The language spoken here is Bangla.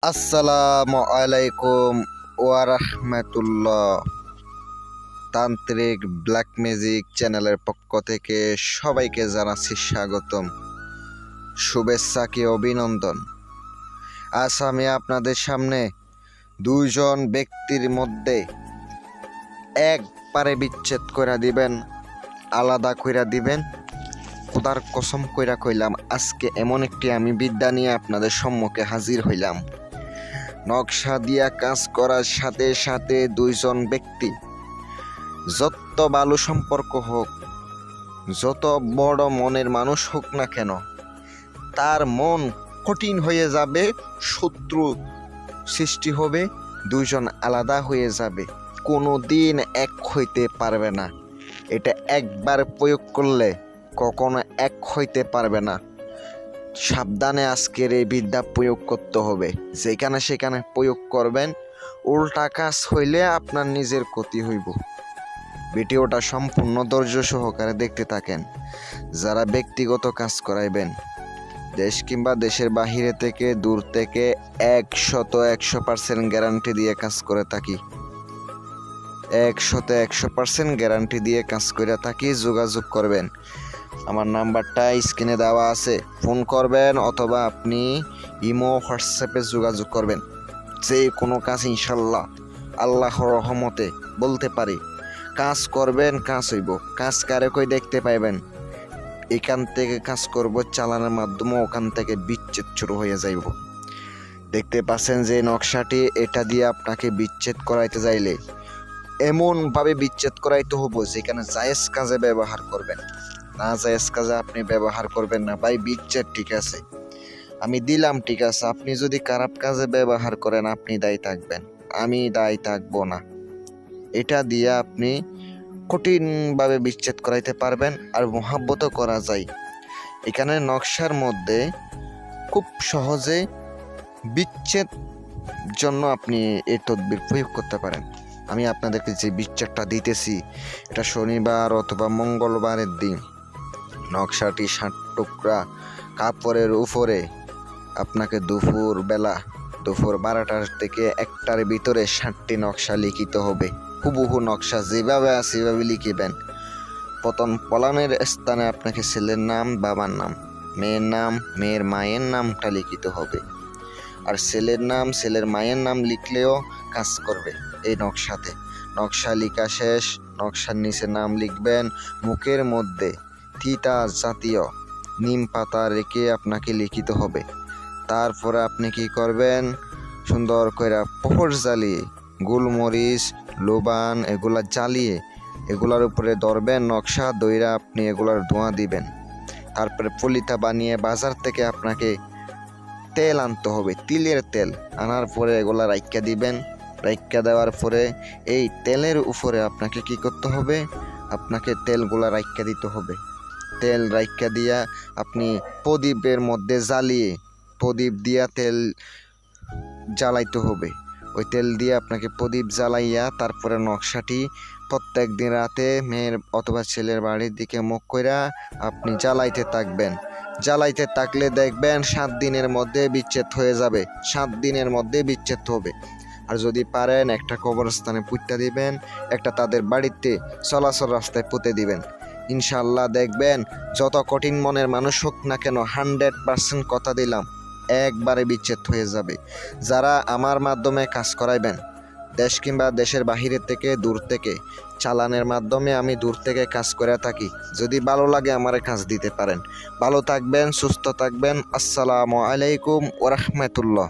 আসসালামু আলাইকুম ওয়া রাহমাতুল্লাহ। তান্ত্রিক ব্ল্যাক ম্যাজিক চ্যানেলের পক্ষ থেকে সবাইকে জানাচ্ছি স্বাগতম, শুভেচ্ছা কি অভিনন্দন। আজ আমি আপনাদের সামনে দুইজন ব্যক্তির মধ্যে একবারে বিচ্ছেদ করে দিবেন, আলাদা কইরা দিবেন। খোদার কসম কইরা কইলাম, আজকে এমন একটি আমি বিদ্যা নিয়ে আপনাদের সম্মুখে হাজির হইলাম। নকশা দিয়া কাজ করার সাথে সাথে দুইজন ব্যক্তি যত ভালো সম্পর্ক হোক, যত বড় মনের মানুষ হোক না কেন, তার মন কঠিন হয়ে যাবে, শত্রু সৃষ্টি হবে, দুইজন আলাদা হয়ে যাবে, কোনো দিন এক হইতে পারবে না। এটা একবার প্রয়োগ করলে কখনো এক হইতে পারবে না। সাবধানে আজকের এই বিদ্যা প্রয়োগ করতে হবে। যেখানে সেখানে প্রয়োগ করবেন, উল্টা কাজ হইলে আপনার নিজের ক্ষতি হইব। ভিডিওটা সম্পূর্ণ ধৈর্য সহকারে দেখতে থাকেন। যারা ব্যক্তিগত কাজ করাইবেন, দেশ কিংবা দেশের বাহিরে থেকে, দূর থেকে 100% গ্যারান্টি দিয়ে কাজ করে থাকি। 100% গ্যারান্টি দিয়ে কাজ করে থাকি। যোগাযোগ করবেন, আমার নাম্বারটা স্ক্রিনে দেওয়া আছে, ফোন করবেন অথবা আপনি ইমো হোয়াটসঅ্যাপে যোগাযোগ করবেন। যে কোনো কাজ ইনশাল্লাহ আল্লাহর রহমতে বলতে পারি কাজ করবেন, কাজ হইব। কাজ কারে কই দেখতে পাইবেন, এখান থেকে কাজ করব চালানোর মাধ্যমে ওখান থেকে বিচ্ছেদ শুরু হয়ে যাইব। দেখতে পাচ্ছেন যে নকশাটি, এটা দিয়ে আপনাকে বিচ্ছেদ করাইতে যাইলে এমনভাবে বিচ্ছেদ করাইতে হবো যেখানে জায়েজ কাজে ব্যবহার করবেন, না জায়েজ কাজে আপনি ব্যবহার করবেন না। ভাই বিচ্ছেদ ঠিক আছে, আমি দিলাম, ঠিক আছে, আপনি যদি খারাপ কাজে ব্যবহার করেন আপনি দায়ী থাকবেন, আমি দায়ী থাকবো না। এটা দিয়ে আপনি কঠিনভাবে বিচ্ছেদ করাইতে পারবেন, আর মহাব্বতও করা যায়। এখানে নকশার মধ্যে খুব সহজে বিচ্ছেদ জন্য আপনি এই তদবির প্রয়োগ করতে পারেন। আমি আপনাদেরকে যে বিচ্ছেদটা দিতেছি, এটা শনিবার অথবা মঙ্গলবারের দিন। নকশাটি 60 টুকরা কাপড়ের উপরে আপনাকে দুপুর 12টার থেকে 1টার ভিতরে 60টি নকশা লিখিত হবে। হুবহু নকশা যেভাবে আছে সেভাবে লিখিবেন। প্রথম কলামের স্থানে আপনাকে ছেলের নাম, বাবার নাম, মেয়ের নাম, মেয়ের মায়ের নামটা লিখিত হবে। আর ছেলের নাম, ছেলের মায়ের নাম লিখলেও কাজ করবে এই নকশাতে। নকশা লিখা শেষ, নকশার নিচে নাম লিখবেন। মুখের মধ্যে তিতা জাতীয় নিম পাতা রেখে আপনাকে লিখিত হবে। তারপরে আপনি কি করবেন, সুন্দর করে পোহর জ্বালিয়ে গোলমরিচ, লোবান এগুলা জ্বালিয়ে এগুলার উপরে ধরবেন নকশা, দইরা আপনি এগুলার ধোঁয়া দিবেন। তারপরে পলিতা বানিয়ে বাজার থেকে আপনাকে তেল আনতে হবে, তিলের তেল আনার পরে এগুলা রাইক্কা দিবেন। রাইক্কা দেওয়ার পরে এই তেলের উপরে আপনাকে কি করতে হবে, আপনাকে তেলগুলা রাইক্কা দিতে হবে। তেল রাইক্কা দিয়া আপনি প্রদীপের মধ্যে জ্বালিয়ে, প্রদীপ দিয়া তেল জ্বালাইতে হবে। ওই তেল দিয়ে আপনাকে প্রদীপ জ্বালাইয়া তারপরে নকশাটি প্রত্যেক দিন রাতে মেয়ের অথবা ছেলের বাড়ির দিকে মুখ কইরা আপনি জ্বালাইতে থাকবেন। জ্বালাইতে থাকলে দেখবেন 7 দিনের মধ্যে বিচ্ছেদ হয়ে যাবে। 7 দিনের মধ্যে বিচ্ছেদ হবে। আর যদি পারেন একটা কবরস্থানে পুঁতে দিবেন, একটা তাদের বাড়িতে চলাচল রাস্তায় পুঁতে দিবেন। ইনশাল্লাহ দেখবেন যত কঠিন মনের মানুষ হোক না কেন, 100% কথা দিলাম, একবারে বিচ্ছেদ হয়ে যাবে। যারা আমার মাধ্যমে কাজ করাইবেন, দেশ কিংবা দেশের বাহিরে থেকে, দূর থেকে, চালানের মাধ্যমে আমি দূর থেকে কাজ করে থাকি। যদি ভালো লাগে আমারে কাজ দিতে পারেন। ভালো থাকবেন, সুস্থ থাকবেন। আসসালামু আলাইকুম ওয়া রাহমাতুল্লাহ।